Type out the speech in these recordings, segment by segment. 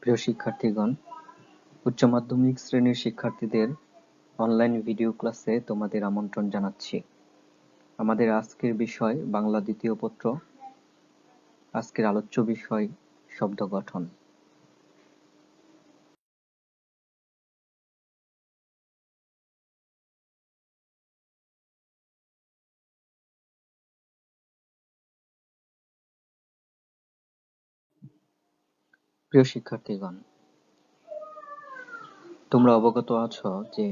প্রিয় শিক্ষার্থীগণ, উচ্চ মাধ্যমিক শ্রেণীর শিক্ষার্থীদের অনলাইন ভিডিও ক্লাসে তোমাদের আমন্ত্রণ জানাচ্ছি। আমাদের আজকের বিষয় বাংলা দ্বিতীয় পত্র। আজকের আলোচ্য বিষয় শব্দ গঠন। প্রিয় শিক্ষার্থীগণ, তোমরা অবগত আছো যে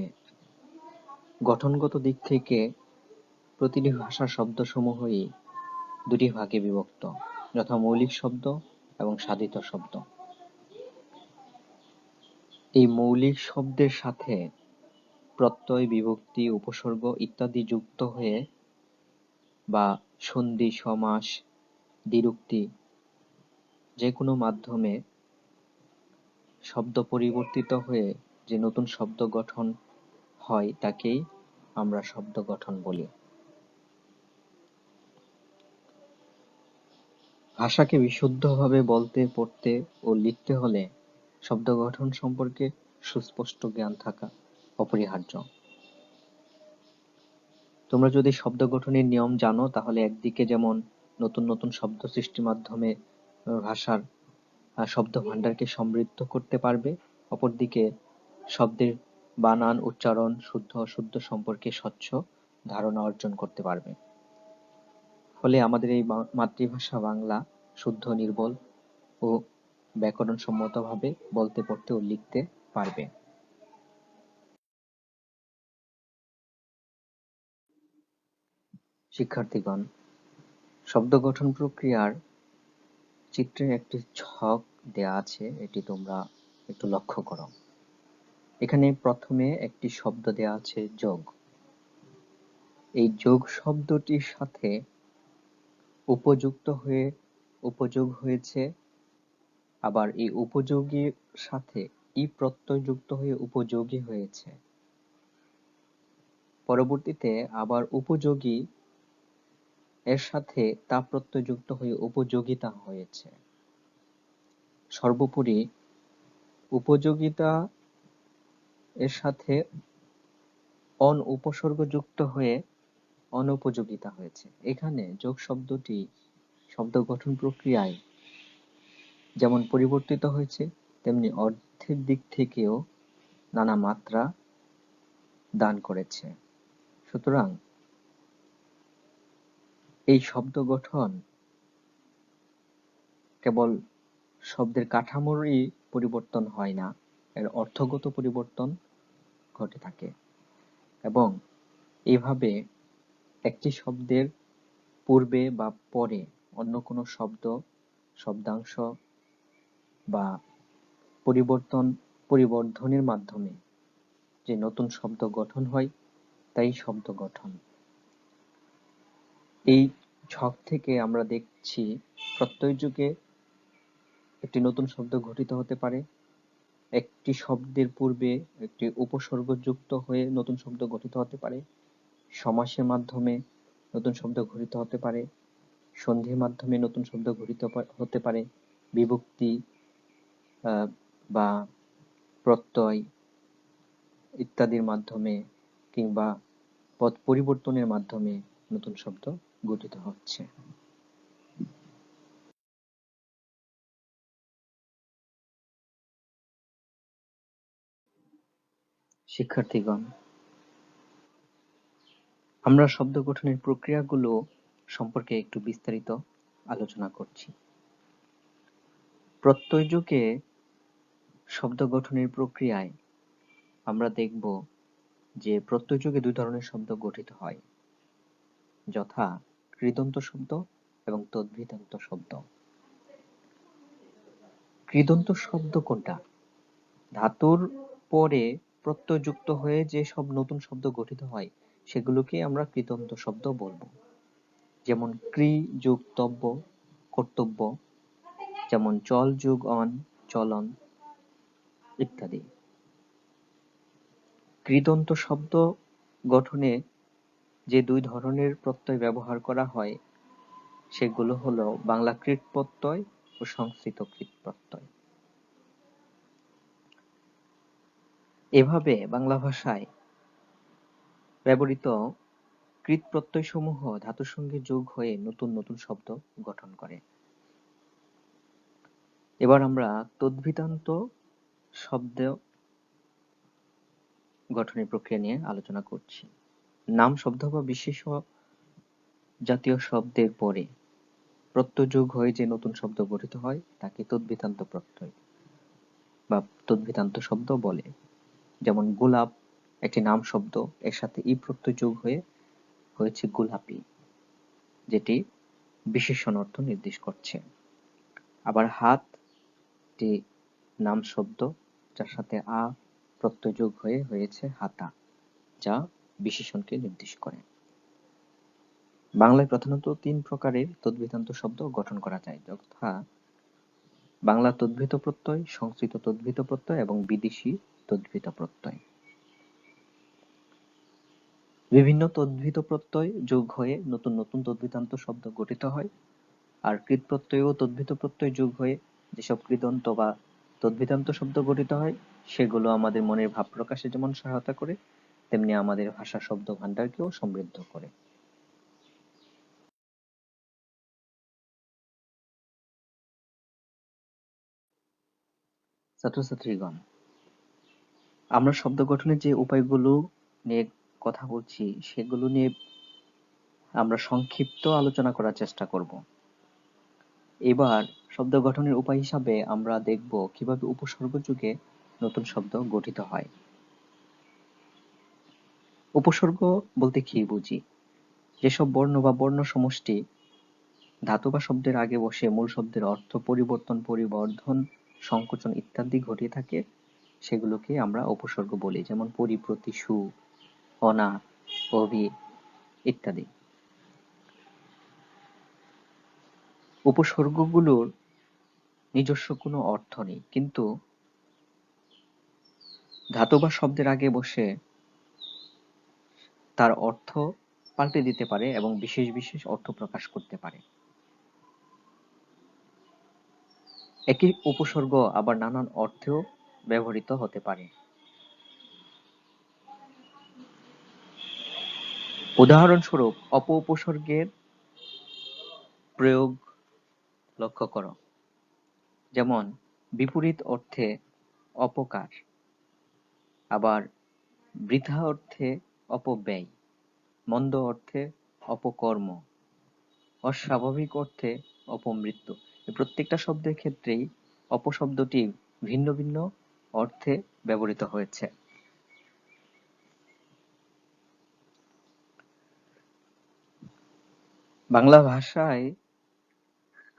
গঠনগত দিক থেকে প্রতিটি ভাষার শব্দসমূহই দুটি ভাগে বিভক্ত, যথা মৌলিক শব্দ এবং সাধিত শব্দ। এই মৌলিক শব্দের সাথে প্রত্যয়, বিভক্তি, উপসর্গ ইত্যাদি যুক্ত হয়ে বা সন্ধি, সমাস, দ্বিরুক্তি যে কোনো মাধ্যমে শব্দ পরিবর্তিত হয়ে যে নতুন শব্দ গঠন হয় তাকেই আমরা শব্দ গঠন বলি। ভাষাকে বিশুদ্ধভাবে বলতে, পড়তে ও লিখতে হলে শব্দ গঠন সম্পর্কে সুস্পষ্ট জ্ঞান থাকা অপরিহার্য। তোমরা যদি শব্দ গঠনের নিয়ম জানো, তাহলে একদিকে যেমন নতুন নতুন শব্দ সৃষ্টির মাধ্যমে ভাষার শব্দ ভাণ্ডারকে সমৃদ্ধ করতে পারবে, অপরদিকে শব্দের বানান, উচ্চারণ, শুদ্ধ অশুদ্ধ সম্পর্কে স্বচ্ছ ধারণা অর্জন করতে পারবে। ফলে আমাদের এই মাতৃভাষা বাংলা শুদ্ধ, নির্ভুল ও ব্যাকরণসম্মতভাবে বলতে, পড়তে ও লিখতে পারবে। শিক্ষার্থীগণ, শব্দ গঠন প্রক্রিয়ার চিত্রে একটি ছক দেয়া আছে, এটি তোমরা একটু লক্ষ্য করো। এখানে প্রথমে একটি শব্দ দেয়া আছে যোগ। এই যোগ শব্দটির সাথে উপযুক্ত হয়ে উপযোগ হয়েছে, আবার এই উপযোগীর সাথে ই প্রত্যয় যুক্ত হয়ে উপযোগী হয়েছে। পরবর্তীতে আবার উপযোগী এর সাথে তা প্রত্যয় যুক্ত হয়ে উপযোগিতা হয়েছে। সর্বোপরি উপযোগিতা এর সাথে অন উপসর্গ যুক্ত হয়ে অনুপযোগিতা হয়েছে। এখানে যোগ শব্দটি শব্দ গঠন প্রক্রিয়ায় যেমন পরিবর্তিত হয়েছে, তেমনি অর্থের দিক থেকেও নানা মাত্রা দান করেছে। সুতরাং এই শব্দ গঠন কেবল শব্দের কাঠামোরই পরিবর্তন হয় না, এর অর্থগত পরিবর্তন ঘটে থাকে। এবং এইভাবে একটি শব্দের পূর্বে বা পরে অন্য কোনো শব্দ, শব্দাংশ বা পরিবর্ধনের মাধ্যমে যে নতুন শব্দ গঠন হয় তাই শব্দ গঠন। এই ছক থেকে আমরা দেখছি প্রত্যয় যুগে একটি নতুন শব্দ গঠিত হতে পারে, একটি শব্দের পূর্বে একটি উপসর্গ যুক্ত হয়ে নতুন শব্দ গঠিত হতে পারে, সমাসের মাধ্যমে নতুন শব্দ গঠিত হতে পারে, সন্ধির মাধ্যমে নতুন শব্দ গঠিত হতে পারে, বিভক্তি বা প্রত্যয় ইত্যাদির মাধ্যমে কিংবা পদ পরিবর্তনের মাধ্যমে নতুন শব্দ গঠিত হচ্ছে। শিক্ষার্থীগণ, আমরা শব্দ গঠনের প্রক্রিয়াগুলো সম্পর্কে একটু বিস্তারিত আলোচনা করছি। প্রত্যয় যুগে শব্দ গঠনের প্রক্রিয়ায় আমরা দেখব যে প্রত্যয় যুগে দুই ধরনের শব্দ গঠিত হয়, যথা কৃদন্ত শব্দ এবং তদ্ভিদান্ত শব্দ। কৃদন্ত শব্দ কোনটা? ধাতুর পরে প্রত্যয় যুক্ত হয়ে যে সব নতুন শব্দ গঠিত হয় সেগুলোকে আমরা কৃদন্ত শব্দ বলবো। যেমন ক্রি যোগ তব্য, কর্তব্য, যেমন চল যোগ অন, চলন ইত্যাদি। কৃদন্ত শব্দ গঠনে যে দুই ধরনের প্রত্যয় ব্যবহার করা হয় সেগুলো হলো বাংলা কৃৎ প্রত্যয় ও সংস্কৃত কৃৎ প্রত্যয়। এভাবে বাংলা ভাষায় ব্যবহৃত কৃৎ প্রত্যয়সমূহ ধাতুর সঙ্গে যোগ হয়ে নতুন নতুন শব্দ গঠন করে। এবার আমরা তদ্ভিদান্ত শব্দ গঠনের প্রক্রিয়া নিয়ে আলোচনা করছি। নাম শব্দ বা বিশেষ জাতীয় শব্দের পরে প্রত্যয় যোগ হয়ে যে নতুন শব্দ গঠিত হয় তাকে তদ্ভিদান্ত প্রত্যয় বা তদ্ভিদান্ত শব্দ বলে। যেমন গোলাপ একটি নাম শব্দ, এর সাথে ই প্রত্যয় যোগ হয়ে হয়েছে গোলাপি, যেটি বিশেষণ অর্থ নির্দেশ করছে। আবার হাত একটি নাম শব্দ, যার সাথে আ প্রত্যয় যোগ হয়ে হয়েছে হাতা, যা বিশেষণকে নির্দেশ করে। বাংলায় প্রধানত ৩ প্রকারের তদ্ভিদান্ত শব্দ গঠন করা যায়, যথা বাংলা তদ্ভিত প্রত্যয়, সংস্কৃত তদ্ভিত প্রত্যয় এবং বিদেশি তদ্ভিত প্রত্যয়। বিভিন্ন তদ্ভিত প্রত্যয় যোগ হয়ে নতুন নতুন তদ্ভিদান্ত শব্দ গঠিত হয়। আর কৃৎ প্রত্যয় ও তদ্ভিত প্রত্যয় যোগ হয়ে যেসব কৃদন্ত বা তদ্ভিদান্ত শব্দ গঠিত হয় সেগুলো আমাদের মনের ভাব প্রকাশে যেমন সহায়তা করে, তেমনি আমাদের ভাষা শব্দ ভান্ডারকেও সমৃদ্ধ করে। ছাত্রছাত্রীগণ, আমরা শব্দ গঠনের যে উপায়গুলো নিয়ে কথা বলছি সেগুলো নিয়ে আমরা সংক্ষিপ্ত আলোচনা করার চেষ্টা করব। এবার শব্দ গঠনের উপায় হিসাবে আমরা দেখব কিভাবে উপসর্গ যুগে নতুন শব্দ গঠিত হয়। উপসর্গ বলতে কি বুঝি? যেসব বর্ণ বা বর্ণ সমষ্টি ধাতু বা শব্দের আগে বসে মূল শব্দের অর্থ পরিবর্তন, পরিবর্ধন, সংকোচন ইত্যাদি ঘটিয়ে থাকে সেগুলোকে আমরা উপসর্গ বলি। যেমন পরি, প্রতি, সু, অনা, অভি ইত্যাদি। উপসর্গগুলোর নিজস্ব কোনো অর্থ নেই, কিন্তু ধাতু বা শব্দের আগে বসে তার অর্থ পাল্টে দিতে পারে এবং বিশেষ বিশেষ অর্থ প্রকাশ করতে পারে। একই উপসর্গ আবার নানান অর্থেও ব্যবহৃত হতে পারে। উদাহরণস্বরূপ অপ-উপসর্গের প্রয়োগ লক্ষ্য করো। যেমন বিপরীত অর্থে অপকার, আবার বৃথা অর্থে অপব্যয়, মন্দ অর্থে অপকর্ম, অস্বাভাবিক অর্থে অপমৃত্যু। এই প্রত্যেকটা শব্দের ক্ষেত্রেই অপশব্দটি ভিন্ন ভিন্ন অর্থে ব্যবহৃত হয়েছে। বাংলা ভাষায়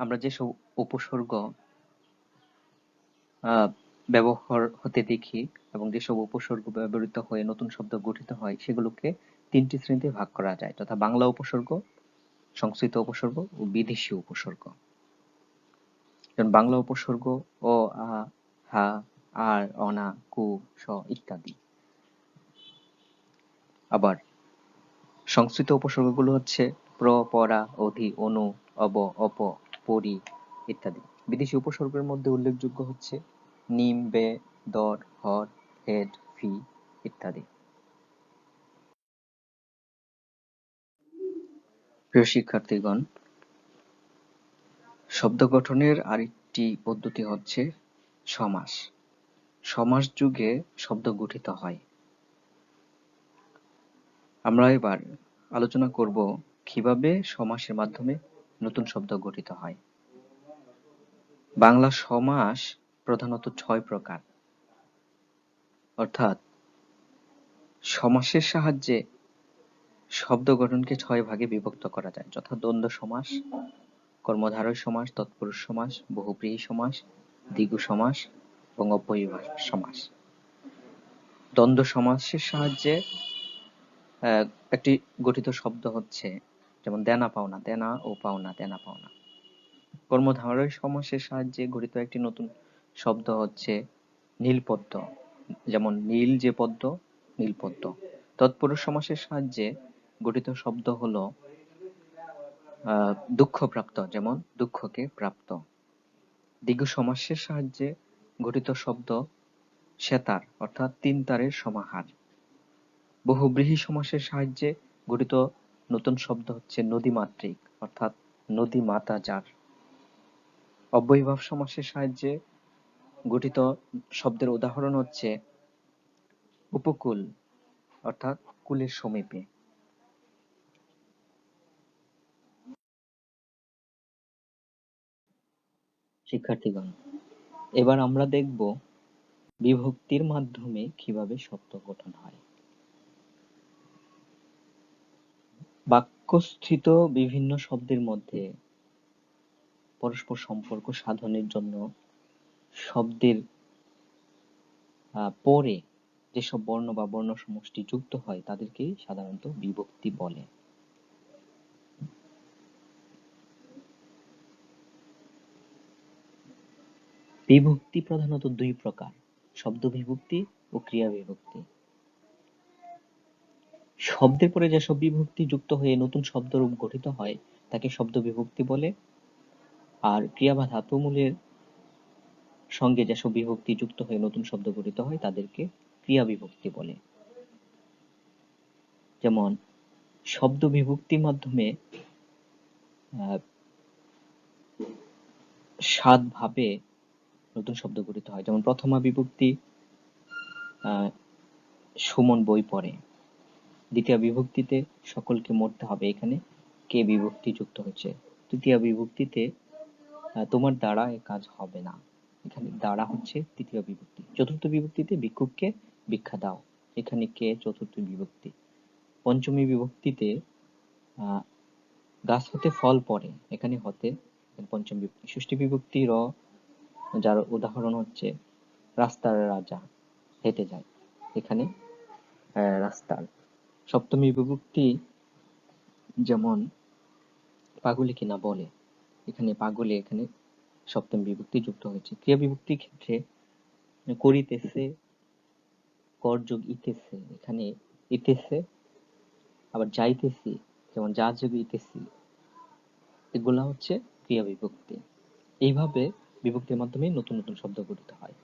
আমরা যেসব উপসর্গ ব্যবহার হতে দেখি এবং যেসব উপসর্গ ব্যবহৃত হয়ে নতুন শব্দ গঠিত হয় সেগুলোকে ৩টি শ্রেণীতে ভাগ করা যায়, তথা বাংলা উপসর্গ, সংস্কৃত উপসর্গ ও বিদেশি উপসর্গ। যেমন বাংলা উপসর্গ অ, আ, হা, আর, অনা, কু, স ইত্যাদি। আবার সংস্কৃত উপসর্গগুলো হচ্ছে প্র, পরা, অধি, অনু, অব, অপ, পরি ইত্যাদি। বিদেশি উপসর্গের মধ্যে উল্লেখযোগ্য হচ্ছে নিম, বে, দর, হর, হেড, ফি ইত্যাদি। প্রিয় শিক্ষার্থীগণ, শব্দ গঠনের আরেকটি পদ্ধতি হচ্ছে সমাস। সমাস যুগে শব্দ গঠিত হয়। আমরা এবার আলোচনা করব কিভাবে সমাসের মাধ্যমে নতুন শব্দ গঠিত হয়। বাংলা সমাস প্রধানত ৬ প্রকার, অর্থাৎ সমাসের সাহায্যে শব্দ গঠনকে ৬ ভাগে বিভক্ত করা যায়, যথা দ্বন্দ্ব সমাস, কর্মধারয় সমাস, তৎপুরুষ সমাস, বহুব্রীহি সমাস, দ্বিগু সমাস এবং অব্যয়ীভাব সমাস। দ্বন্দ্ব সমাসের সাহায্যে একটি গঠিত শব্দ হচ্ছে যেমন দেনা পাওনা, দেনা ও পাওনা, দেনা পাওনা। কর্মধারয় সমাসের সাহায্যে গঠিত একটি নতুন শব্দ হচ্ছে নীলপদ্ম, যেমন নীল যে পদ্ম, নীলপদ্ম। তৎপুরুষ সমাসের সাহায্যে গঠিত শব্দ হলো দুঃখপ্রাপ্ত, যেমন দুঃখকে প্রাপ্ত। দ্বিগু সমাসের সাহায্যে গঠিত শব্দ সেতার অর্থাৎ তিন তারের সমাহার। বহুব্রীহি সমাসের সাহায্যে গঠিত নতুন শব্দ হচ্ছে নদীমাতৃক অর্থাৎ নদী মাতা যার। অব্যয়ীভাব সমাসের সাহায্যে গঠিত শব্দের উদাহরণ হচ্ছে উপকূল অর্থাৎ কূলের সমীপে। শিক্ষার্থীগণ, এবার আমরা দেখব বিভক্তির মাধ্যমে কিভাবে শব্দ গঠন হয়। বাক্যস্থিত বিভিন্ন শব্দের মধ্যে পরস্পর সম্পর্ক সাধনের জন্য শব্দের পরে যেসব বর্ণ বা বর্ণ সমষ্টি যুক্ত হয় তাদেরকেই সাধারণত বিভক্তি বলে। বিভক্তি প্রধানত দুই প্রকার: শব্দ বিভক্তি ও ক্রিয়া বিভক্তি। শব্দের পরে যেসব বিভক্তি যুক্ত হয়ে নতুন শব্দরূপ গঠিত হয় তাকে শব্দ বিভক্তি বলে, আর ক্রিয়া বা ধাতুমূলের সঙ্গে যেসব বিভক্তি যুক্ত হয়ে নতুন শব্দ গঠিত হয় তাদেরকে ক্রিয়া বিভক্তি বলে। যেমন শব্দ বিভক্তির মাধ্যমে 7 ভাবে নতুন শব্দ গঠিত হয়। যেমন প্রথমা বিভক্তি, সুমন বই পড়ে। দ্বিতীয় বিভক্তিতে সকলকে মরতে হবে, এখানে কে বিভক্তি যুক্ত হচ্ছে। তৃতীয় বিভক্তিতে তোমার দ্বারা এ কাজ হবে না, এখানে দ্বারা হচ্ছে তৃতীয় বিভক্তি। চতুর্থ বিভক্তিতে ভিক্ষুককে ভিক্ষা দাও, এখানে কে চতুর্থ বিভক্তি। পঞ্চমী বিভক্তিতে গাছ হতে ফল পড়ে, এখানে হতে পঞ্চম বিভক্তি। ষষ্ঠী বিভক্তি র, যার উদাহরণ হচ্ছে রাস্তার রাজা হেঁটে যায়, এখানে রাস্তার। সপ্তমী বিভক্তি যেমন পাগলে কিনা বলে, এখানে পাগলে এখানে সপ্তম বিভক্তি যুক্ত হয়েছে। ক্রিয়া বিভক্তির ক্ষেত্রে করিতেছে কর যোগ ইতেছে, এখানে ইতেছে, আবার যাইতেছি যেমন যা যোগ ইতেছি, এগুলা হচ্ছে ক্রিয়া বিভক্তি। এইভাবে বিভক্তির মাধ্যমে নতুন নতুন শব্দ গঠিত হয়।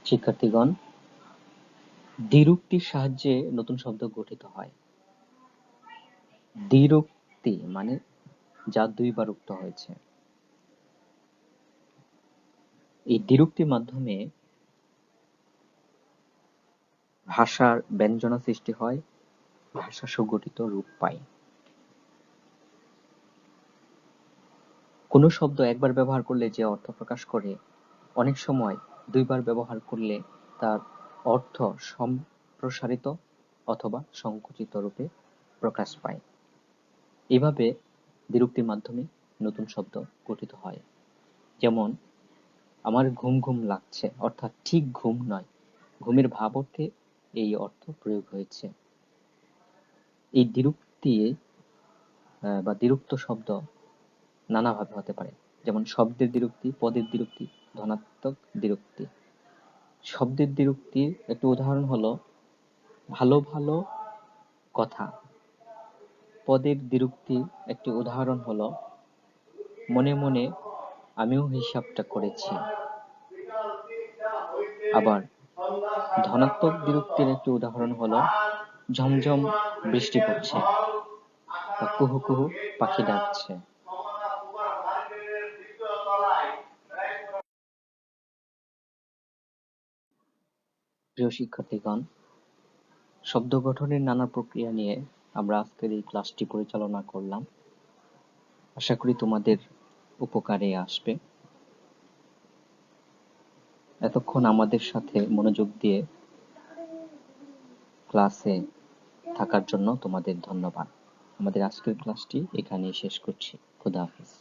শিক্ষার্থীগণ, দ্বিরুক্তির সাহায্যে নতুন শব্দ গঠিত হয়। দ্বিরুক্তি মানে যা দুইবার উক্ত হয়েছে। এই দ্বিরুক্তির মাধ্যমে ভাষার ব্যঞ্জনা সৃষ্টি হয়, ভাষা সুগঠিত রূপ পায়। কোনো শব্দ একবার ব্যবহার করলে যে অর্থ প্রকাশ করে, অনেক সময় দুইবার ব্যবহার করলে তার অর্থ সম্প্রসারিত অথবা সংকুচিত রূপে প্রকাশ পায়। এভাবে দ্বিরুক্তির মাধ্যমে নতুন শব্দ গঠিত হয়। যেমন আমার ঘুম ঘুম লাগছে, অর্থাৎ ঠিক ঘুম নয়, ঘুমের ভাব অর্থে এই অর্থ প্রয়োগ হয়েছে। এই দ্বিরুক্তি বা দ্বিরুক্ত শব্দ নানাভাবে হতে পারে। যেমন শব্দের দ্বিরুক্তি, পদের দ্বিরুক্তি, ধনাত্মক দ্বিরুক্তি। শব্দের দ্বিরুক্তির একটি উদাহরণ হলো ভালো ভালো কথা। পদের দ্বিরুক্তির একটি উদাহরণ হলো মনে মনে আমিও হিসাবটা করেছি। আবার ধনাত্মক দ্বিরুক্তির একটি উদাহরণ হলো ঝমঝম বৃষ্টি পড়ছে বা কুহু কুহু পাখি ডাকছে। প্রিয় শিক্ষার্থীগণ, শব্দ গঠনের নানা প্রক্রিয়া নিয়ে আমরা আজকের এই ক্লাসটি পরিচালনা করলাম। আশা করি তোমাদের উপকারে আসবে। এতক্ষণ আমাদের সাথে মনোযোগ দিয়ে ক্লাসে থাকার জন্য তোমাদের ধন্যবাদ। আমাদের আজকের ক্লাসটি এখানেই শেষ করছি। খোদা হাফেজ।